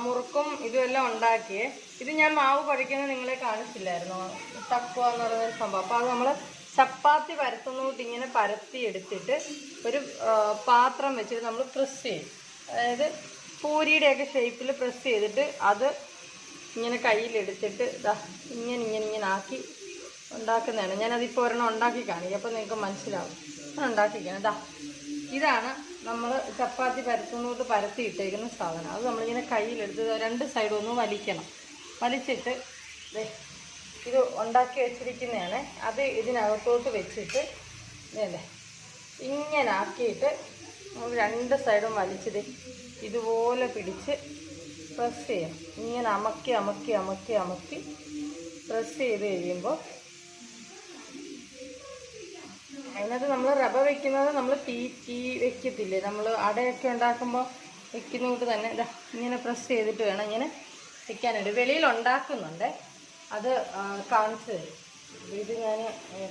മുറുക്കും ഇതുമെല്ലാം ഉണ്ടാക്കിയേ. ഇത് ഞാൻ മാവ് കുഴയ്ക്കുന്നത് നിങ്ങളെ കാണിച്ചില്ലായിരുന്നു, തക്കുവ എന്ന് പറയുന്ന സംഭവം. അപ്പോൾ അത് നമ്മൾ ചപ്പാത്തി പരത്തുന്നോട്ട് ഇങ്ങനെ പരത്തി എടുത്തിട്ട് ഒരു പാത്രം വെച്ചിട്ട് നമ്മൾ പ്രസ് ചെയ്യും. അതായത് പൂരിയുടെയൊക്കെ ഷേപ്പിൽ പ്രസ് ചെയ്തിട്ട് അത് ഇങ്ങനെ കയ്യിലെടുത്തിട്ട് ഇങ്ങനെ ആക്കി ഉണ്ടാക്കുന്നതാണ്. ഞാനതിപ്പോൾ ഒരെണ്ണം ഉണ്ടാക്കി കാണിക്കും, അപ്പോൾ നിങ്ങൾക്ക് മനസ്സിലാവും. ഉണ്ടാക്കിക്കണം. ഇതാണ് നമ്മൾ ചപ്പാത്തി പരത്തുന്നോട്ട് പരത്തി ഇട്ടേക്കുന്ന സാധനം. അത് നമ്മളിങ്ങനെ കയ്യിലെടുത്ത് രണ്ട് സൈഡും ഒന്ന് വലിക്കണം. വലിച്ചിട്ട് ഇത് ഉണ്ടാക്കി വെച്ചിരിക്കുന്നതാണ്. അത് ഇതിനകത്തോട്ട് വെച്ചിട്ട് ഇതല്ലേ ഇങ്ങനെ ആക്കിയിട്ട് നമ്മൾ രണ്ട് സൈഡും വലിച്ചിട്ട് ഇതുപോലെ പിടിച്ച് പ്രസ് ചെയ്യണം. ഇങ്ങനെ അമക്കി അമക്കി അമക്കി അമക്കി പ്രസ് ചെയ്ത് കഴിയുമ്പോൾ അതിനകത്ത് നമ്മൾ റവ വെക്കുന്നത് നമ്മൾ തീ വെക്കത്തില്ലേ, നമ്മൾ അടയൊക്കെ ഉണ്ടാക്കുമ്പോൾ വെക്കുന്നതുകൊണ്ട് തന്നെ ഇങ്ങനെ പ്രസ് ചെയ്തിട്ട് വേണം ഇങ്ങനെ വെക്കാനായിട്ട്. വെളിയിൽ ഉണ്ടാക്കുന്നുണ്ട്, അത് കാണിച്ചു തരും. ഇത് ഞാൻ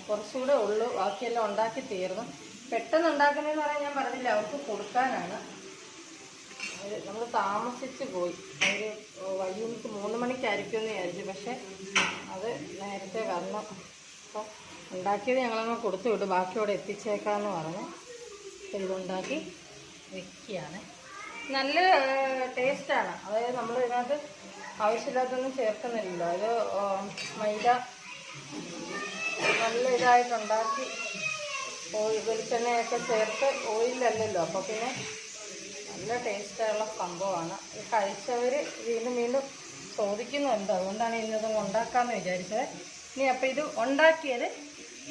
കുറച്ചുകൂടെ ഉള്ളൂ, ബാക്കിയെല്ലാം ഉണ്ടാക്കി തീർന്നു. പെട്ടെന്ന് ഉണ്ടാക്കുന്നതെന്ന് പറയാൻ ഞാൻ പറഞ്ഞില്ല, അവർക്ക് കൊടുക്കാനാണ്. നമ്മൾ താമസിച്ച് പോയി. ഒരു വൈകിട്ട് 3 മണിക്കായിരിക്കുമെന്ന് വിചാരിച്ചു, പക്ഷെ അത് നേരത്തെ വന്നു. അപ്പോൾ ഉണ്ടാക്കിയത് ഞങ്ങളങ്ങ് കൊടുത്തു വിട്ടു, ബാക്കിയോടെ എത്തിച്ചേക്കാമെന്ന് പറഞ്ഞ് ഇതുണ്ടാക്കി വെക്കുകയാണ്. നല്ല ടേസ്റ്റാണ്. അതായത് നമ്മൾ ഇതിനകത്ത് ആവശ്യമില്ലാത്തൊന്നും ചേർക്കുന്നില്ലല്ലോ. അത് മൈദ നല്ല ഇതായിട്ടുണ്ടാക്കി വെളിച്ചെണ്ണയൊക്കെ ചേർത്ത് ഓയിലല്ലല്ലോ, അപ്പോൾ പിന്നെ നല്ല ടേസ്റ്റായുള്ള സംഭവമാണ്. കഴിച്ചവർ വീണ്ടും വീണ്ടും ചോദിക്കുന്നുണ്ട്, അതുകൊണ്ടാണ് ഇന്നത് ഉണ്ടാക്കാമെന്ന് വിചാരിച്ചത്. ഇനി അപ്പോൾ ഇത് ഉണ്ടാക്കിയത്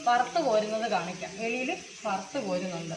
വറുത്ത് കോരുന്നത് കാണിക്കാം. വെളിയിൽ വറുത്ത് കോരുന്നുണ്ട്.